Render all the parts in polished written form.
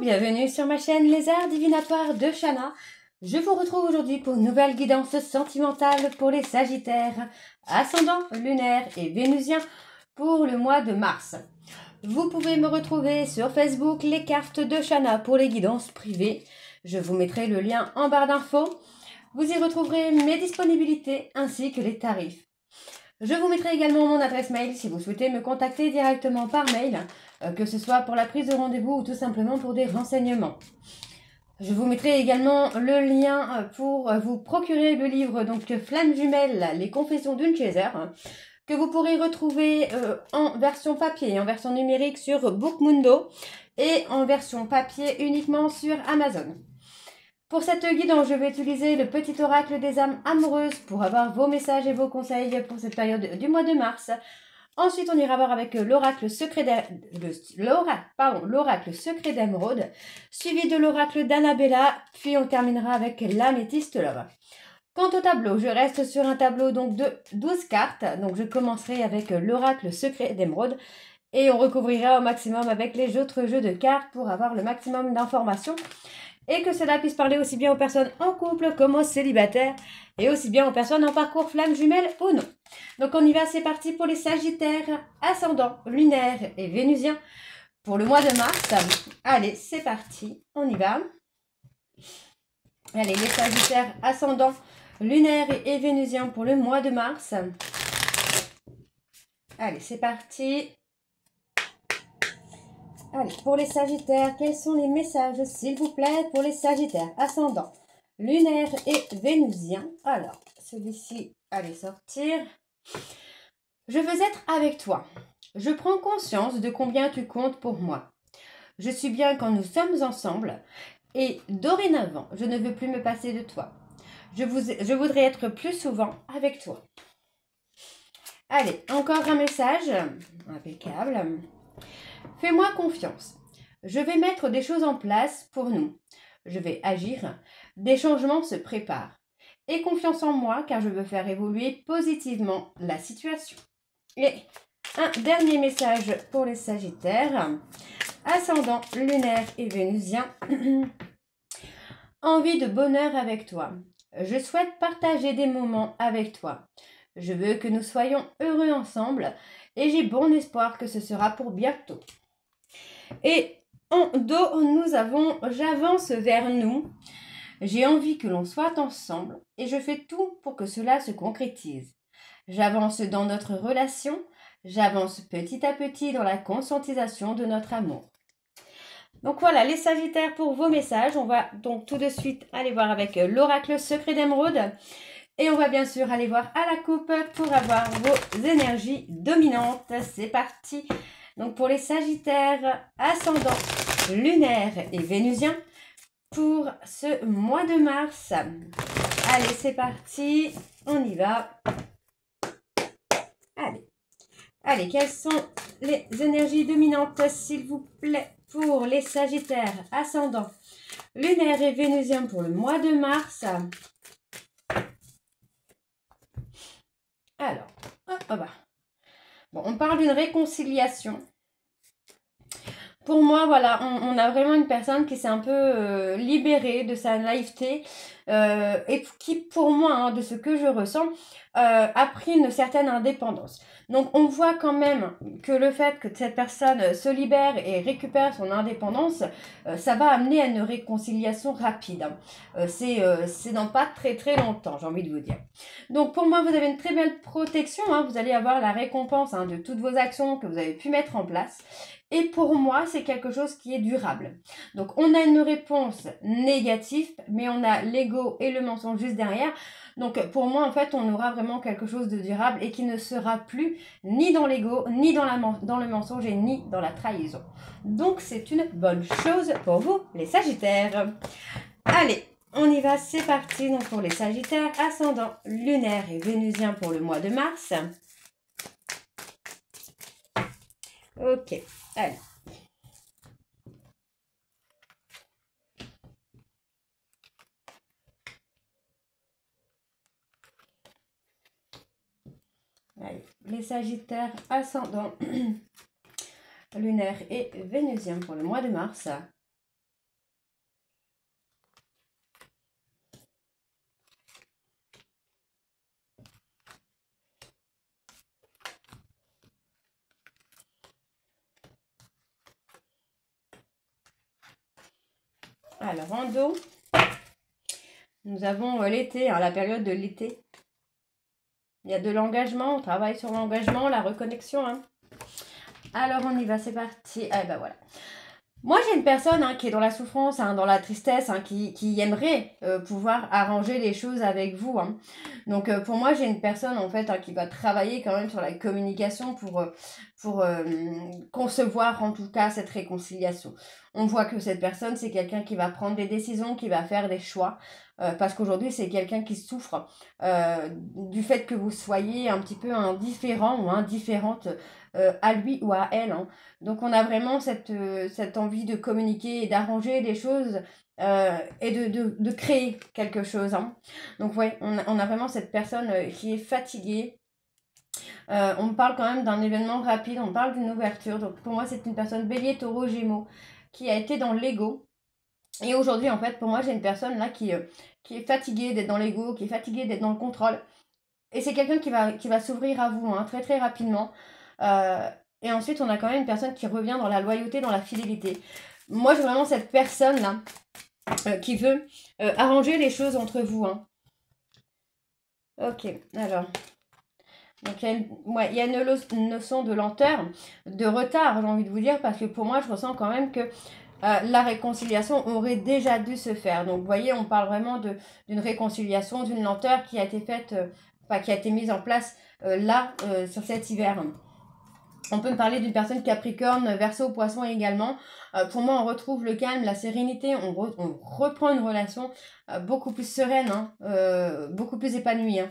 Bienvenue sur ma chaîne Les Arts Divinatoires de Shana. Je vous retrouve aujourd'hui pour une nouvelle guidance sentimentale pour les Sagittaires, ascendant, lunaire et vénusien pour le mois de mars. Vous pouvez me retrouver sur Facebook Les Cartes de Shana pour les guidances privées. Je vous mettrai le lien en barre d'infos. Vous y retrouverez mes disponibilités ainsi que les tarifs. Je vous mettrai également mon adresse mail si vous souhaitez me contacter directement par mail, que ce soit pour la prise de rendez-vous ou tout simplement pour des renseignements. Je vous mettrai également le lien pour vous procurer le livre donc Flamme Jumelle, les confessions d'une chaser, que vous pourrez retrouver en version papier et en version numérique sur Bookmundo et en version papier uniquement sur Amazon. Pour cette guidance, je vais utiliser le petit oracle des âmes amoureuses pour avoir vos messages et vos conseils pour cette période du mois de mars. Ensuite, on ira voir avec l'oracle secret d'émeraude, suivi de l'oracle d'Annabella, puis on terminera avec l'améthyste love. Quant au tableau, je reste sur un tableau donc de 12 cartes. Donc je commencerai avec l'oracle secret d'émeraude et on recouvrira au maximum avec les autres jeux de cartes pour avoir le maximum d'informations. Et que cela puisse parler aussi bien aux personnes en couple comme aux célibataires et aussi bien aux personnes en parcours flamme jumelle ou non. Donc on y va, c'est parti pour les Sagittaires, ascendant, lunaire et vénusien pour le mois de mars. Allez, c'est parti, on y va. Allez, les Sagittaires, ascendant, lunaire et vénusien pour le mois de mars. Allez, c'est parti. Allez, pour les Sagittaires, quels sont les messages, s'il vous plaît, pour les Sagittaires, ascendant, lunaire et vénusien. Alors, celui-ci, allez sortir. Je veux être avec toi. Je prends conscience de combien tu comptes pour moi. Je suis bien quand nous sommes ensemble et dorénavant, je ne veux plus me passer de toi. Je voudrais être plus souvent avec toi. Allez, encore un message. Impeccable. Fais-moi confiance. Je vais mettre des choses en place pour nous. Je vais agir. Des changements se préparent. Aie confiance en moi car je veux faire évoluer positivement la situation. Et un dernier message pour les Sagittaires. Ascendant, lunaire et vénusien. Envie de bonheur avec toi. Je souhaite partager des moments avec toi. Je veux que nous soyons heureux ensemble et j'ai bon espoir que ce sera pour bientôt. Et en dos, nous avons « J'avance vers nous ». J'ai envie que l'on soit ensemble et je fais tout pour que cela se concrétise. J'avance dans notre relation, j'avance petit à petit dans la conscientisation de notre amour. Donc voilà les Sagittaires pour vos messages. On va donc tout de suite aller voir avec l'oracle secret d'émeraude. Et on va bien sûr aller voir à la coupe pour avoir vos énergies dominantes. C'est parti. Donc pour les Sagittaires, ascendant, lunaire et vénusien pour ce mois de mars. Allez, c'est parti. On y va. Allez, quelles sont les énergies dominantes, s'il vous plaît, pour les Sagittaires, ascendant, lunaire et vénusien pour le mois de mars. Alors, bon, on parle d'une réconciliation. Pour moi, voilà, on a vraiment une personne qui s'est un peu libérée de sa naïveté et qui, pour moi, hein, de ce que je ressens, a pris une certaine indépendance. Donc, on voit quand même que le fait que cette personne se libère et récupère son indépendance, ça va amener à une réconciliation rapide. C'est dans pas très très longtemps, j'ai envie de vous dire. Donc, pour moi, vous avez une très belle protection. Hein, vous allez avoir la récompense de toutes vos actions que vous avez pu mettre en place. Et pour moi, c'est quelque chose qui est durable. Donc, on a une réponse négative, mais on a l'ego et le mensonge juste derrière. Donc, pour moi, en fait, on aura vraiment quelque chose de durable et qui ne sera plus ni dans l'ego, ni dans le mensonge et ni dans la trahison. Donc, c'est une bonne chose pour vous, les Sagittaires. Allez, on y va, c'est parti. Donc, pour les Sagittaires, ascendant, lunaire et vénusien pour le mois de mars. Ok, allez. Allez, les Sagittaires, ascendant, lunaire et vénusien pour le mois de mars. Alors, en dos, nous avons l'été, hein, la période de l'été. Il y a de l'engagement, on travaille sur l'engagement, la reconnexion. Hein. Alors, on y va, c'est parti. Ah, ben voilà. Moi, j'ai une personne qui est dans la souffrance, dans la tristesse, qui aimerait pouvoir arranger les choses avec vous. Hein. Donc, pour moi, j'ai une personne, en fait, qui va travailler quand même sur la communication pour concevoir, en tout cas, cette réconciliation. On voit que cette personne, c'est quelqu'un qui va prendre des décisions, qui va faire des choix. Parce qu'aujourd'hui, c'est quelqu'un qui souffre du fait que vous soyez un petit peu indifférent ou indifférente à lui ou à elle. Hein. Donc on a vraiment cette envie de communiquer et d'arranger les choses et de créer quelque chose. Hein. Donc ouais, on a vraiment cette personne qui est fatiguée. On parle quand même d'un événement rapide, on parle d'une ouverture. Donc pour moi, c'est une personne bélier, taureau, gémeaux qui a été dans l'ego. Et aujourd'hui, en fait, pour moi, j'ai une personne là qui est fatiguée d'être dans l'ego, qui est fatiguée d'être dans le contrôle. Et c'est quelqu'un qui va s'ouvrir à vous très très rapidement. Et ensuite, on a quand même une personne qui revient dans la loyauté, dans la fidélité. Moi, j'ai vraiment cette personne-là qui veut arranger les choses entre vous. Hein. Ok, alors. Donc, il y a une notion de lenteur, de retard, j'ai envie de vous dire, parce que pour moi, je ressens quand même que la réconciliation aurait déjà dû se faire. Donc, vous voyez, on parle vraiment d'une réconciliation, d'une lenteur qui a été faite, qui a été mise en place là, sur cet hiver. On peut me parler d'une personne Capricorne, Verseau, Poisson également. Pour moi, on retrouve le calme, la sérénité, on reprend une relation beaucoup plus sereine, beaucoup plus épanouie. Hein.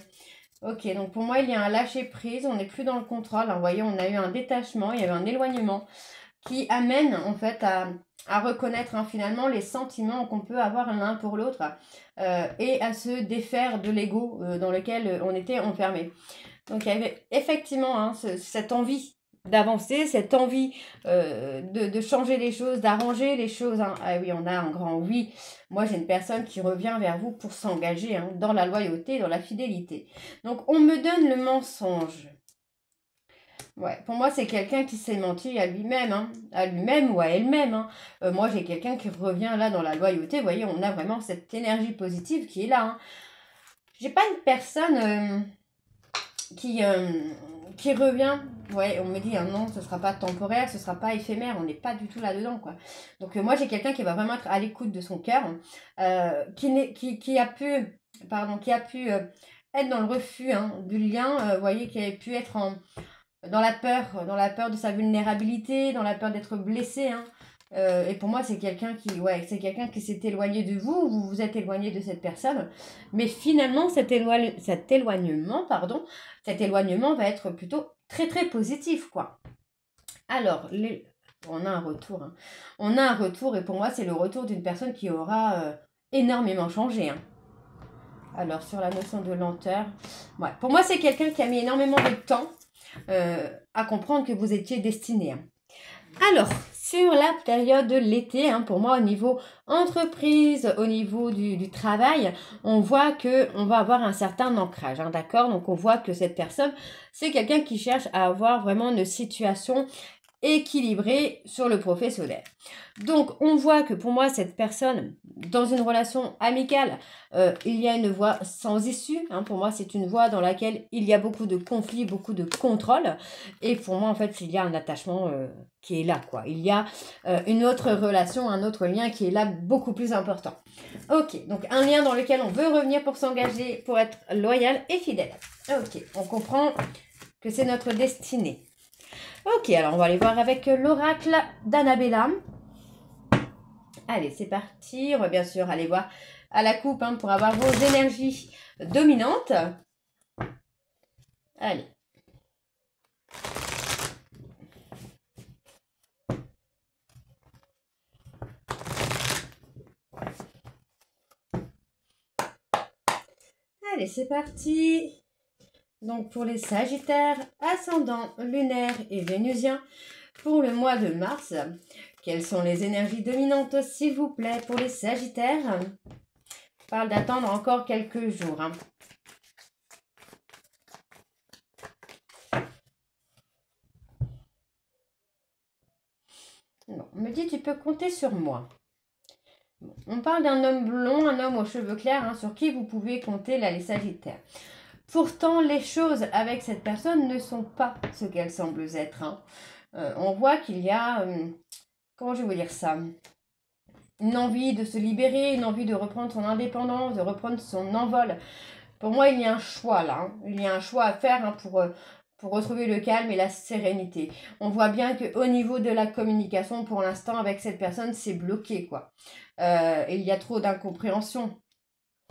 Ok, donc pour moi, il y a un lâcher-prise, on n'est plus dans le contrôle. Hein. Vous voyez, on a eu un détachement, il y a eu un éloignement qui amène en fait à reconnaître finalement les sentiments qu'on peut avoir l'un pour l'autre et à se défaire de l'ego dans lequel on était enfermé. Donc il y avait effectivement cette envie d'avancer, cette envie de changer les choses, d'arranger les choses. Hein. Ah oui, on a un grand oui. Moi, j'ai une personne qui revient vers vous pour s'engager dans la loyauté, dans la fidélité. Donc, on me donne le mensonge. Ouais, pour moi, c'est quelqu'un qui s'est menti à lui-même, à lui-même ou à elle-même. Hein. Moi, j'ai quelqu'un qui revient là dans la loyauté. Vous voyez, on a vraiment cette énergie positive qui est là. Hein. J'ai pas une personne qui revient. Ouais, on me dit non, ce sera pas temporaire, ce sera pas éphémère, on n'est pas du tout là-dedans, quoi. Donc moi, j'ai quelqu'un qui va vraiment être à l'écoute de son cœur, qui a pu, être dans le refus du lien, vous voyez, qui a pu être dans la peur de sa vulnérabilité, dans la peur d'être blessé. Hein. Et pour moi, c'est quelqu'un qui s'est éloigné de vous, vous vous êtes éloigné de cette personne. Mais finalement, cet éloignement va être plutôt très très positif, quoi. Alors, on a un retour. Hein. On a un retour, et pour moi, c'est le retour d'une personne qui aura énormément changé. Hein. Alors, sur la notion de lenteur, ouais. Pour moi, c'est quelqu'un qui a mis énormément de temps à comprendre que vous étiez destiné. Hein. Alors, sur la période de l'été, pour moi, au niveau entreprise, au niveau du travail, on voit qu'on va avoir un certain ancrage, d'accord? Donc, on voit que cette personne, c'est quelqu'un qui cherche à avoir vraiment une situation équilibré sur le professionnel. Donc, on voit que pour moi, cette personne, dans une relation amicale, il y a une voie sans issue. Pour moi, c'est une voie dans laquelle il y a beaucoup de conflits, beaucoup de contrôle. Et pour moi, en fait, il y a un attachement qui est là, quoi. Il y a une autre relation, un autre lien qui est là beaucoup plus important. Ok, donc un lien dans lequel on veut revenir pour s'engager, pour être loyal et fidèle. Ok, on comprend que c'est notre destinée. Ok, alors on va aller voir avec l'oracle d'Annabella. Allez, c'est parti. On va bien sûr aller voir à la coupe pour avoir vos énergies dominantes. Allez. Allez, c'est parti. Donc pour les Sagittaires, ascendant lunaire et vénusien, pour le mois de mars, quelles sont les énergies dominantes, s'il vous plaît, pour les Sagittaires? Je parle d'attendre encore quelques jours. Non, on me dit tu peux compter sur moi. On parle d'un homme blond, un homme aux cheveux clairs, hein, sur qui vous pouvez compter là, les Sagittaires. Pourtant, les choses avec cette personne ne sont pas ce qu'elles semblent être. Hein. On voit qu'il y a, comment je vais vous dire ça, une envie de se libérer, une envie de reprendre son indépendance, de reprendre son envol. Pour moi, il y a un choix là. Hein. Il y a un choix à faire hein, pour retrouver le calme et la sérénité. On voit bien qu'au niveau de la communication, pour l'instant, avec cette personne, c'est bloqué, quoi. Il y a trop d'incompréhension.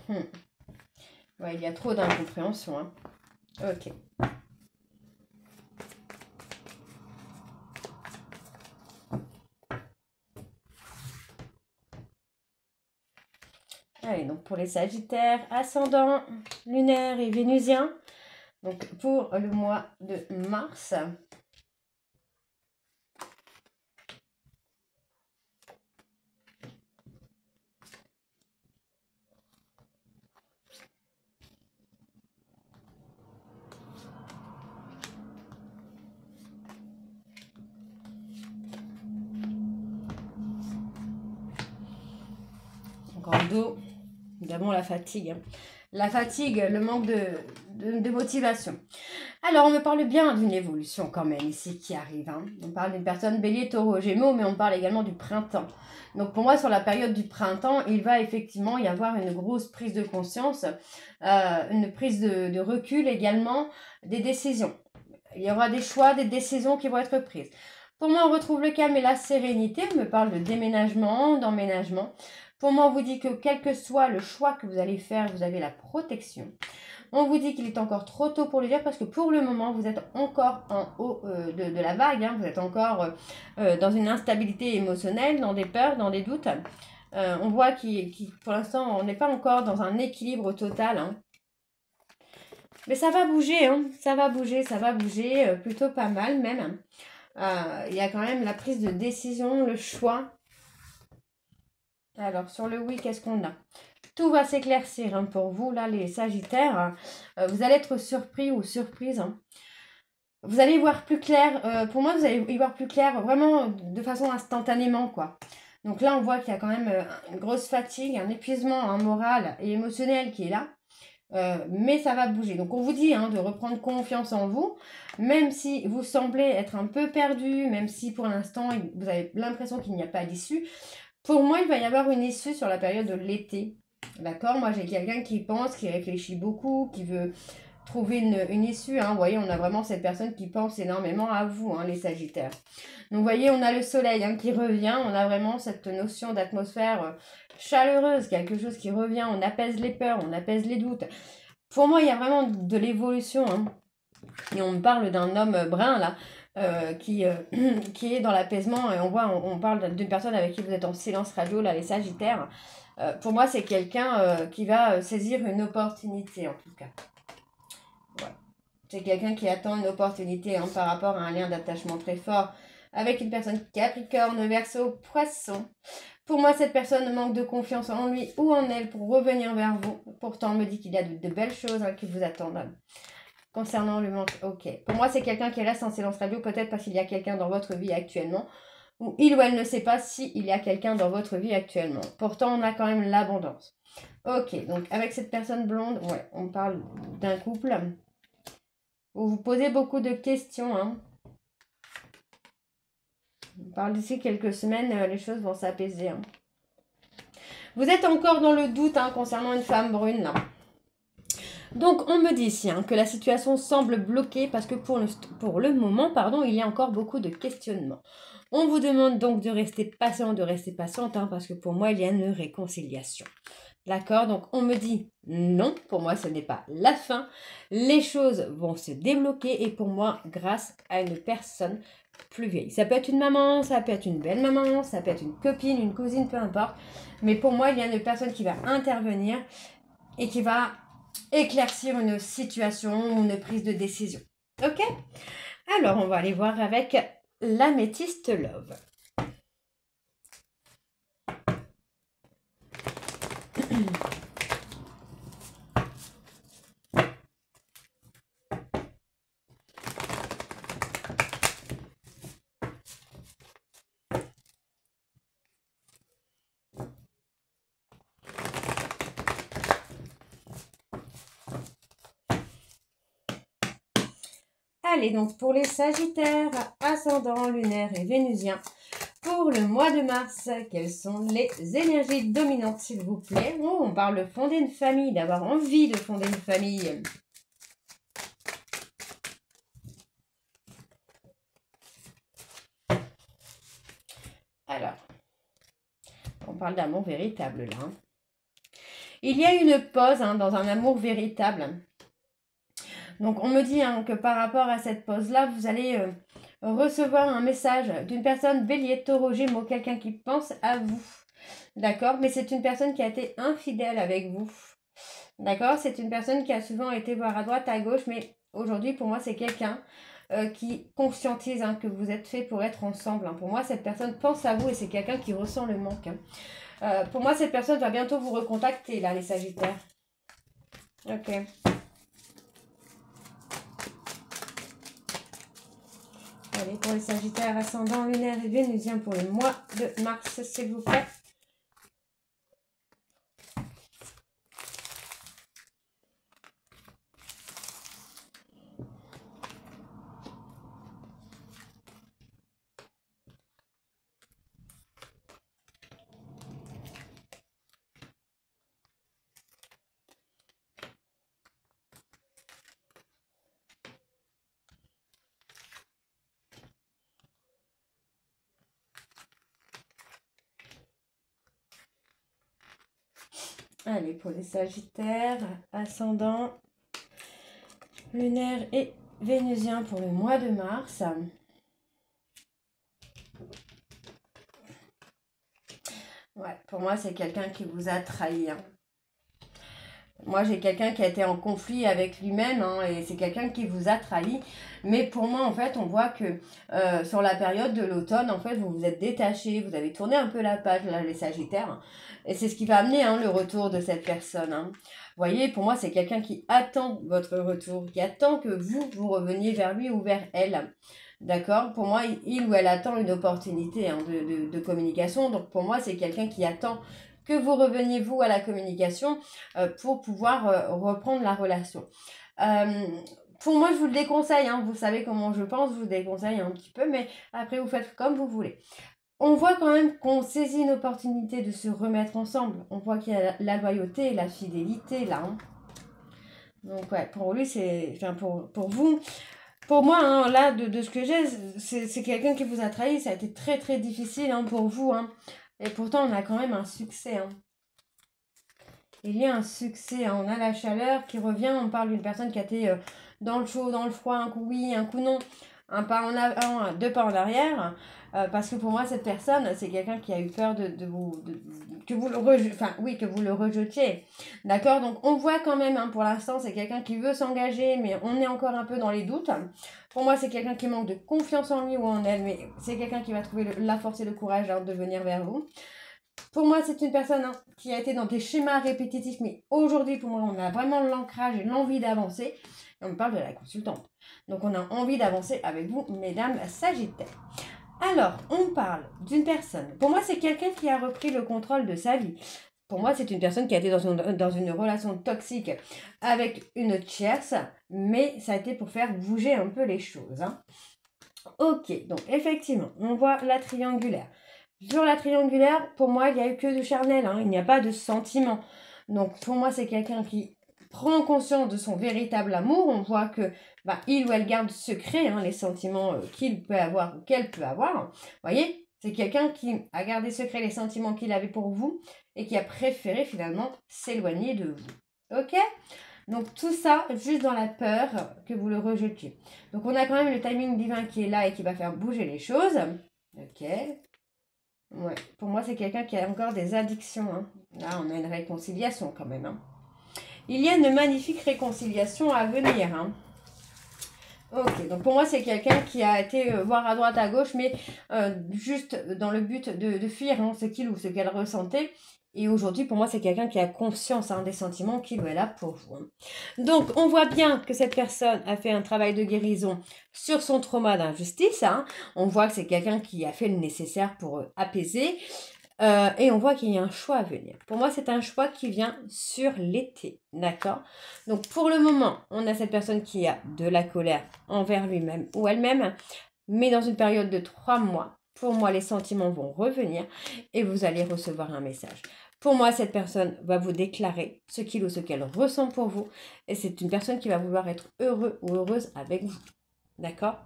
Ouais, il y a trop d'incompréhension. Hein. Ok. Allez, donc pour les Sagittaires, ascendant, lunaire et vénusien. Donc pour le mois de mars. Encore le dos, évidemment la fatigue. Hein. La fatigue, le manque de motivation. Alors, on me parle bien d'une évolution quand même ici qui arrive. Hein. On parle d'une personne bélier, taureau, gémeaux, mais on parle également du printemps. Donc, pour moi, sur la période du printemps, il va effectivement y avoir une grosse prise de conscience, une prise de recul également, des décisions. Il y aura des choix, des décisions qui vont être prises. Pour moi, on retrouve le calme et la sérénité. On me parle de déménagement, d'emménagement. Pour moi, on vous dit que quel que soit le choix que vous allez faire, vous avez la protection. On vous dit qu'il est encore trop tôt pour le dire parce que pour le moment, vous êtes encore en haut de la vague. Hein. Vous êtes encore dans une instabilité émotionnelle, dans des peurs, dans des doutes. On voit qu'il pour l'instant, on n'est pas encore dans un équilibre total. Hein. Mais ça va bouger, hein. Ça va bouger plutôt pas mal même. Il y a quand même la prise de décision, le choix. Alors, sur le oui, qu'est-ce qu'on a? Tout va s'éclaircir hein, pour vous, là, les Sagittaires. Vous allez être surpris ou surprise. Hein. Vous allez y voir plus clair. Pour moi, vous allez y voir plus clair vraiment de façon instantanément, quoi. Donc là, on voit qu'il y a quand même une grosse fatigue, un épuisement hein, moral et émotionnel qui est là. Mais ça va bouger. Donc on vous dit hein, de reprendre confiance en vous, même si vous semblez être un peu perdu, même si pour l'instant, vous avez l'impression qu'il n'y a pas d'issue. Pour moi, il va y avoir une issue sur la période de l'été. D'accord? Moi, j'ai quelqu'un qui pense, qui réfléchit beaucoup, qui veut trouver une issue. Hein. Vous voyez, on a vraiment cette personne qui pense énormément à vous, hein, les Sagittaires. Donc, vous voyez, on a le soleil hein, qui revient. On a vraiment cette notion d'atmosphère chaleureuse, quelque chose qui revient. On apaise les peurs, on apaise les doutes. Pour moi, il y a vraiment de l'évolution. Hein. Et on me parle d'un homme brun, là. Qui est dans l'apaisement et on parle d'une personne avec qui vous êtes en silence radio là les Sagittaires pour moi c'est quelqu'un qui va saisir une opportunité en tout cas voilà. C'est quelqu'un qui attend une opportunité hein, par rapport à un lien d'attachement très fort avec une personne Capricorne, Verseau, Poisson. Pour moi cette personne manque de confiance en lui ou en elle pour revenir vers vous. Pourtant on me dit qu'il y a de belles choses hein, qui vous attendent. Concernant le manque, ok. Pour moi, c'est quelqu'un qui reste en silence radio, peut-être parce qu'il y a quelqu'un dans votre vie actuellement, ou il ou elle ne sait pas s'il y a quelqu'un dans votre vie actuellement. Pourtant, on a quand même l'abondance. Ok, donc avec cette personne blonde, ouais, on parle d'un couple où vous posez beaucoup de questions. Hein. On parle d'ici quelques semaines, les choses vont s'apaiser. Hein. Vous êtes encore dans le doute hein, concernant une femme brune, là. Donc, on me dit ici hein, que la situation semble bloquée parce que pour le moment, il y a encore beaucoup de questionnements. On vous demande donc de rester patient, de rester patiente, hein, parce que pour moi, il y a une réconciliation. D'accord? Donc, on me dit non, pour moi, ce n'est pas la fin. Les choses vont se débloquer et pour moi, grâce à une personne plus vieille. Ça peut être une maman, ça peut être une belle maman, ça peut être une copine, une cousine, peu importe. Mais pour moi, il y a une personne qui va intervenir et qui va éclaircir une situation ou une prise de décision. Ok? Alors, on va aller voir avec l'améthyste love. Allez, donc pour les Sagittaires, ascendant, lunaire et vénusien, pour le mois de mars, quelles sont les énergies dominantes, s'il vous plaît? Oh, on parle de fonder une famille, d'avoir envie de fonder une famille. Alors, on parle d'amour véritable là. Il y a une pause dans un amour véritable. Donc, on me dit que par rapport à cette pause-là, vous allez recevoir un message d'une personne bélier, taureau, gémeaux, quelqu'un qui pense à vous. D'accord? Mais c'est une personne qui a été infidèle avec vous. D'accord? C'est une personne qui a souvent été voir à droite, à gauche, mais aujourd'hui, pour moi, c'est quelqu'un qui conscientise que vous êtes fait pour être ensemble. Pour moi, cette personne pense à vous et c'est quelqu'un qui ressent le manque. Pour moi, cette personne va bientôt vous recontacter, là, les Sagittaires. Ok. Allez, pour les Sagittaires, ascendant, lunaire et vénusien pour le mois de mars, s'il vous plaît. Allez, pour les Sagittaires, ascendant, lunaire et vénusien pour le mois de mars. Ouais, pour moi, c'est quelqu'un qui vous a trahi. Moi, j'ai quelqu'un qui a été en conflit avec lui-même et c'est quelqu'un qui vous a trahi. Mais pour moi, en fait, on voit que sur la période de l'automne, en fait, vous vous êtes détaché, vous avez tourné un peu la page, là, les Sagittaires. Et c'est ce qui va amener le retour de cette personne. Vous voyez, pour moi, c'est quelqu'un qui attend votre retour, qui attend que vous reveniez vers lui ou vers elle. D'accord? Pour moi, il ou elle attend une opportunité de communication. Donc, pour moi, c'est quelqu'un qui attend que vous reveniez, vous, à la communication pour pouvoir reprendre la relation. Pour moi, je vous le déconseille. Vous savez comment je pense, je vous déconseille un petit peu, mais après, vous faites comme vous voulez. On voit quand même qu'on saisit une opportunité de se remettre ensemble. On voit qu'il y a la loyauté et la fidélité, là. Donc, ouais, pour lui, c'est... Enfin, pour vous... Pour moi, là, de ce que j'ai, c'est quelqu'un qui vous a trahi. Ça a été très, très difficile pour vous. Et pourtant, on a quand même un succès. Il y a un succès. On a la chaleur qui revient. On parle d'une personne qui a été dans le chaud, dans le froid, un coup oui, un coup non. Un pas en avant, deux pas en arrière. Parce que pour moi, cette personne, c'est quelqu'un qui a eu peur que vous le rejetiez. D'accord? Donc, on voit quand même, pour l'instant, c'est quelqu'un qui veut s'engager, mais on est encore un peu dans les doutes. Pour moi, c'est quelqu'un qui manque de confiance en lui ou en elle, mais c'est quelqu'un qui va trouver la force et le courage de venir vers vous. Pour moi, c'est une personne qui a été dans des schémas répétitifs, mais aujourd'hui, pour moi, on a vraiment l'ancrage et l'envie d'avancer. Et on parle de la consultante. Donc, on a envie d'avancer avec vous, mesdames Sagittaires. Alors, on parle d'une personne. Pour moi, c'est quelqu'un qui a repris le contrôle de sa vie. Pour moi, c'est une personne qui a été dans une relation toxique avec une tierce, mais ça a été pour faire bouger un peu les choses. Ok, donc effectivement, on voit la triangulaire. Sur la triangulaire, pour moi, il n'y a eu que du charnel. Il n'y a pas de sentiment. Donc, pour moi, c'est quelqu'un qui prend conscience de son véritable amour. On voit que il ou elle garde secret les sentiments qu'il peut avoir ou qu'elle peut avoir. Vous voyez, c'est quelqu'un qui a gardé secret les sentiments qu'il avait pour vous et qui a préféré finalement s'éloigner de vous. Ok? Donc tout ça, juste dans la peur que vous le rejetiez. Donc on a quand même le timing divin qui est là et qui va faire bouger les choses. Ok. Ouais. Pour moi, c'est quelqu'un qui a encore des addictions. Là, on a une réconciliation quand même. Il y a une magnifique réconciliation à venir. Ok, donc pour moi, c'est quelqu'un qui a été voir à droite, à gauche, mais juste dans le but de fuir ce qu'il ou ce qu'elle ressentait. Et aujourd'hui, pour moi, c'est quelqu'un qui a conscience des sentiments qu'il ou elle a pour vous. Donc, on voit bien que cette personne a fait un travail de guérison sur son trauma d'injustice. On voit que c'est quelqu'un qui a fait le nécessaire pour apaiser. Et on voit qu'il y a un choix à venir. Pour moi, c'est un choix qui vient sur l'été, d'accord? Donc, pour le moment, on a cette personne qui a de la colère envers lui-même ou elle-même, mais dans une période de 3 mois, pour moi, les sentiments vont revenir et vous allez recevoir un message. Pour moi, cette personne va vous déclarer ce qu'il ou ce qu'elle ressent pour vous et c'est une personne qui va vouloir être heureux ou heureuse avec vous, d'accord?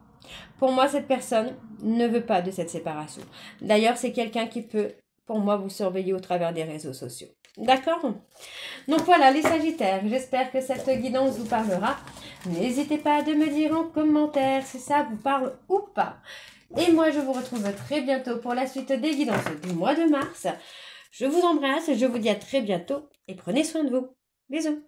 Pour moi, cette personne ne veut pas de cette séparation. D'ailleurs, c'est quelqu'un qui peut, pour moi, vous surveiller au travers des réseaux sociaux. D'accord? Donc voilà, les Sagittaires, j'espère que cette guidance vous parlera. N'hésitez pas de me dire en commentaire si ça vous parle ou pas. Et moi, je vous retrouve très bientôt pour la suite des guidances du mois de mars. Je vous embrasse, je vous dis à très bientôt et prenez soin de vous. Bisous.